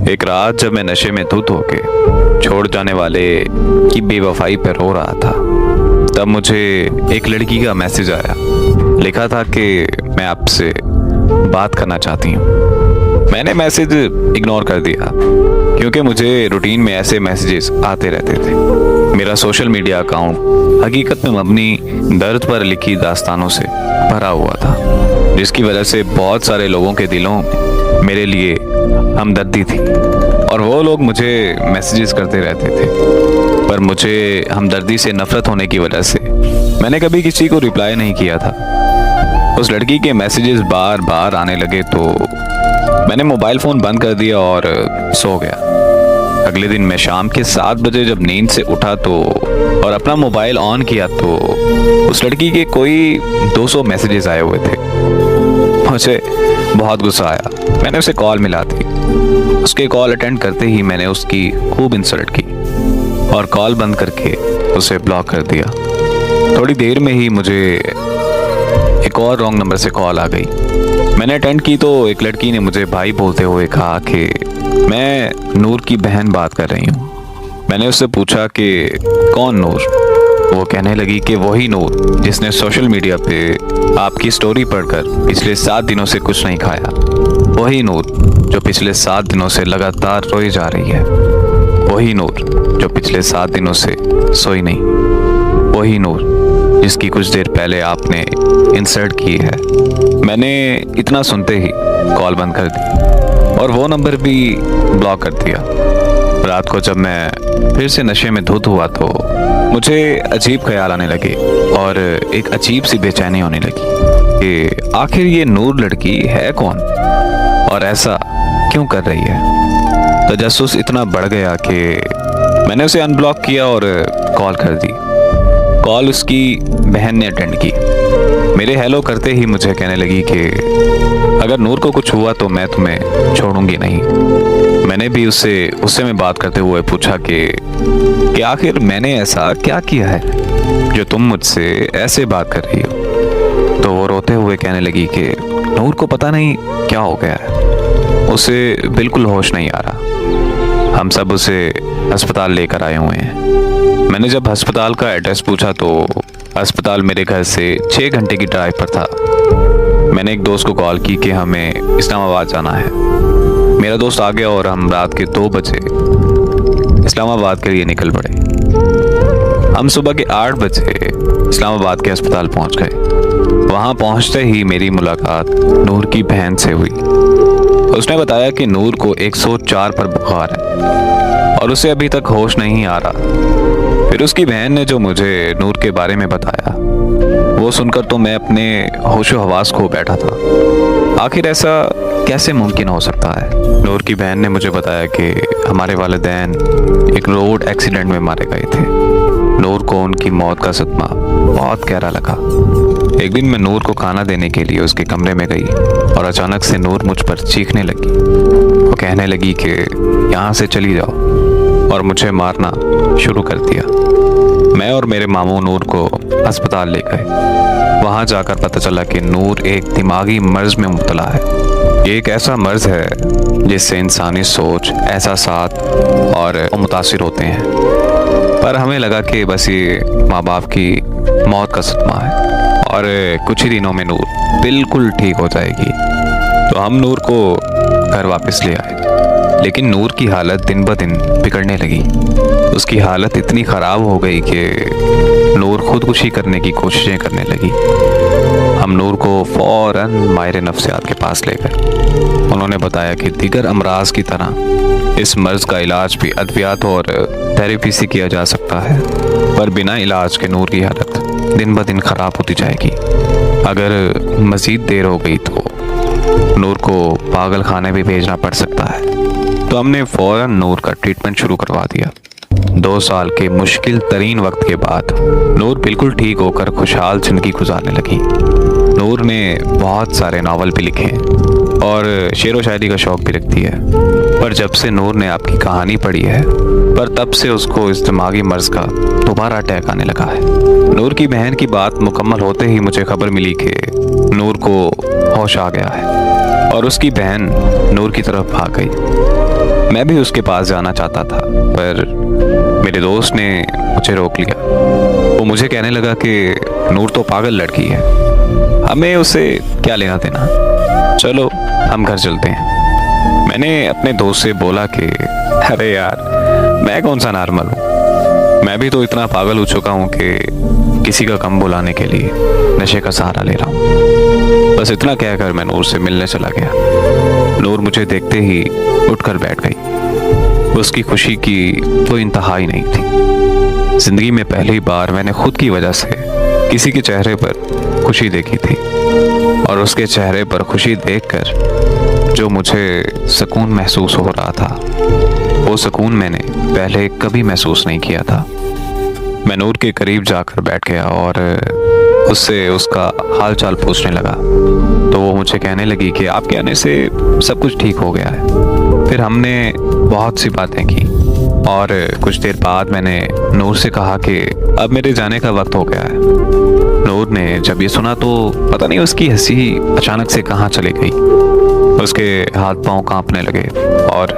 एक रात जब मैं नशे में धुत होके छोड़ जाने वाले की बेवफाई पर रो रहा था, तब मुझे एक लड़की का मैसेज आया। लिखा था कि मैं आपसे बात करना चाहती हूँ। मैंने मैसेज इग्नोर कर दिया क्योंकि मुझे रूटीन में ऐसे मैसेजेस आते रहते थे। मेरा सोशल मीडिया अकाउंट हकीकत में मबनी दर्द पर लिखी दास्तानों से भरा हुआ था, जिसकी वजह से बहुत सारे लोगों के दिलों में मेरे लिए हमदर्दी थी और वो लोग मुझे मैसेजेस करते रहते थे। पर मुझे हमदर्दी से नफरत होने की वजह से मैंने कभी किसी को रिप्लाई नहीं किया था। उस लड़की के मैसेजेस बार बार आने लगे तो मैंने मोबाइल फ़ोन बंद कर दिया और सो गया। अगले दिन मैं शाम के 7 बजे जब नींद से उठा तो और अपना मोबाइल ऑन किया तो उस लड़की के कोई 200 मैसेजेस आए हुए थे। मुझे बहुत गुस्सा आया। मैंने उसे कॉल मिला दी। उसके कॉल अटेंड करते ही मैंने उसकी खूब इंसल्ट की और कॉल बंद करके उसे ब्लॉक कर दिया। थोड़ी देर में ही मुझे एक और रॉन्ग नंबर से कॉल आ गई। मैंने अटेंड की तो एक लड़की ने मुझे भाई बोलते हुए कहा कि मैं नूर की बहन बात कर रही हूँ। मैंने उससे पूछा कि कौन नूर? वो कहने लगी कि वही नूर जिसने सोशल मीडिया पे आपकी स्टोरी पढ़कर पिछले 7 दिनों से कुछ नहीं खाया। वही नूर जो पिछले 7 दिनों से लगातार रोई जा रही है। वही नूर जो पिछले 7 दिनों से सोई नहीं। वही नूर जिसकी कुछ देर पहले आपने इंसल्ट की है। मैंने इतना सुनते ही कॉल बंद कर दी और वो नंबर भी ब्लॉक कर दिया। रात को जब मैं फिर से नशे में धुत हुआ तो मुझे अजीब ख्याल आने लगे और एक अजीब सी बेचैनी होने लगी कि आखिर ये नूर लड़की है कौन और ऐसा क्यों कर रही है। तजस्सुस इतना बढ़ गया कि मैंने उसे अनब्लॉक किया और कॉल कर दी। कॉल उसकी बहन ने अटेंड की। मेरे हेलो करते ही मुझे कहने लगी कि अगर नूर को कुछ हुआ तो मैं तुम्हें छोड़ूंगी नहीं। मैंने भी उससे गुस्से में बात करते हुए पूछा कि आखिर मैंने ऐसा क्या किया है जो तुम मुझसे ऐसे बात कर रही हो। तो वो रोते हुए कहने लगी कि नूर को पता नहीं क्या हो गया है, उसे बिल्कुल होश नहीं आ रहा। हम सब उसे अस्पताल लेकर आए हुए हैं। मैंने जब अस्पताल का एड्रेस पूछा तो अस्पताल मेरे घर से 6 घंटे की ड्राइव पर था। मैंने एक दोस्त को कॉल की कि हमें इस्लामाबाद जाना है। मेरा दोस्त आ गया और हम रात के 2 बजे इस्लामाबाद के लिए निकल पड़े। हम सुबह के 8 बजे इस्लामाबाद के अस्पताल पहुंच गए। वहां पहुंचते ही मेरी मुलाकात नूर की बहन से हुई। उसने बताया कि नूर को 104 पर बुखार है और उसे अभी तक होश नहीं आ रहा। फिर उसकी बहन ने जो मुझे नूर के बारे में बताया वो सुनकर तो मैं अपने होशो हवास खो बैठा था। आखिर ऐसा कैसे मुमकिन हो सकता है। नूर की बहन ने मुझे बताया कि हमारे वालिदैन एक रोड एक्सीडेंट में मारे गए थे। नूर को उनकी मौत का सदमा बहुत गहरा लगा। एक दिन मैं नूर को खाना देने के लिए उसके कमरे में गई और अचानक से नूर मुझ पर चीखने लगी। वो कहने लगी कि यहाँ से चली जाओ और मुझे मारना शुरू कर दिया। मैं और मेरे मामू नूर को अस्पताल ले गए। वहाँ जाकर पता चला कि नूर एक दिमागी मर्ज में मुब्तला है। ये एक ऐसा मर्ज है जिससे इंसानी सोच, एहसासात और मुतासिर होते हैं। पर हमें लगा कि बस ये माँ बाप की मौत का सदमा है और कुछ ही दिनों में नूर बिल्कुल ठीक हो जाएगी। तो हम नूर को घर वापस ले आए, लेकिन नूर की हालत दिन ब दिन बिगड़ने लगी। उसकी हालत इतनी ख़राब हो गई कि नूर खुदकुशी करने की कोशिशें करने लगी। हम नूर को फ़ौरन माहिर नफ्सियात के पास ले गए। उन्होंने बताया कि दीगर अमराज की तरह इस मर्ज़ का इलाज भी अद्वियात और थेरेपी से किया जा सकता है, पर बिना इलाज के नूर की हालत दिन ब दिन ख़राब होती जाएगी। अगर मज़ीद देर हो गई तो नूर को पागल खाने भी भेजना पड़ सकता है। तो हमने फ़ौरन नूर का ट्रीटमेंट शुरू करवा दिया। 2 साल के मुश्किल तरीन वक्त के बाद नूर बिल्कुल ठीक होकर खुशहाल ज़िंदगी गुजारने लगी। नूर ने बहुत सारे नावल भी लिखे और शेर व शायरी का शौक़ भी रखती है। पर जब से नूर ने आपकी कहानी पढ़ी है, पर तब से उसको इस दिमागी मर्ज का दोबारा अटैक आने लगा है। नूर की बहन की बात मुकम्मल होते ही मुझे खबर मिली कि नूर को होश आ गया है और उसकी बहन नूर की तरफ भाग गई। मैं भी उसके पास जाना चाहता था, पर मेरे दोस्त ने मुझे रोक लिया। वो मुझे कहने लगा कि नूर तो पागल लड़की है, हमें उसे क्या लेना देना, चलो हम घर चलते हैं। मैंने अपने दोस्त से बोला कि अरे यार, मैं कौन सा नॉर्मल हूँ, मैं भी तो इतना पागल हो चुका हूँ कि किसी का कम बुलाने के लिए नशे का सहारा ले रहा हूँ। बस इतना कहकर मैं नूर से मिलने चला गया। नूर मुझे देखते ही उठकर बैठ गई। उसकी खुशी की कोई इंतहा ही नहीं थी। जिंदगी में पहली बार मैंने खुद की वजह से किसी के चेहरे पर खुशी देखी थी, और उसके चेहरे पर खुशी देखकर जो मुझे सुकून महसूस हो रहा था, वो सुकून मैंने पहले कभी महसूस नहीं किया था। मैं नूर के करीब जाकर बैठ गया और उससे उसका हाल चाल पूछने लगा, तो वो मुझे कहने लगी कि आपके आने से सब कुछ ठीक हो गया है। फिर हमने बहुत सी बातें की और कुछ देर बाद मैंने नूर से कहा कि अब मेरे जाने का वक्त हो गया है। नूर ने जब ये सुना तो पता नहीं उसकी हंसी अचानक से कहाँ चली गई। उसके हाथ पांव कांपने लगे और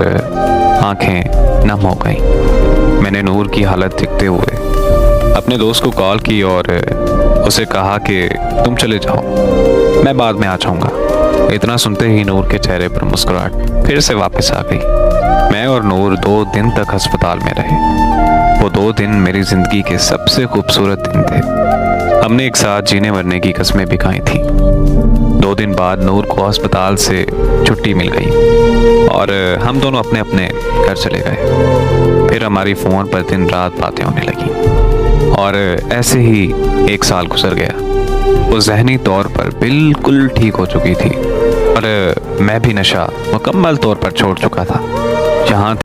आंखें नम हो गईं। मैंने नूर की हालत देखते हुए अपने दोस्त को कॉल की और उसे कहा कि तुम चले जाओ, मैं बाद में आ जाऊंगा। इतना सुनते ही नूर के चेहरे पर मुस्कुराहट फिर से वापस आ गई। मैं और नूर 2 दिन तक अस्पताल में रहे। वो 2 दिन मेरी जिंदगी के सबसे खूबसूरत दिन थे। हमने एक साथ जीने मरने की कस्में भी खाई थी। 2 दिन बाद नूर को अस्पताल से छुट्टी मिल गई और हम दोनों अपने अपने घर चले गए। फिर हमारी फ़ोन पर दिन रात बातें होने लगी और ऐसे ही 1 साल गुजर गया। वो ज़हनी तौर पर बिल्कुल ठीक हो चुकी थी और मैं भी नशा मुकम्मल तौर पर छोड़ चुका था। जहाँ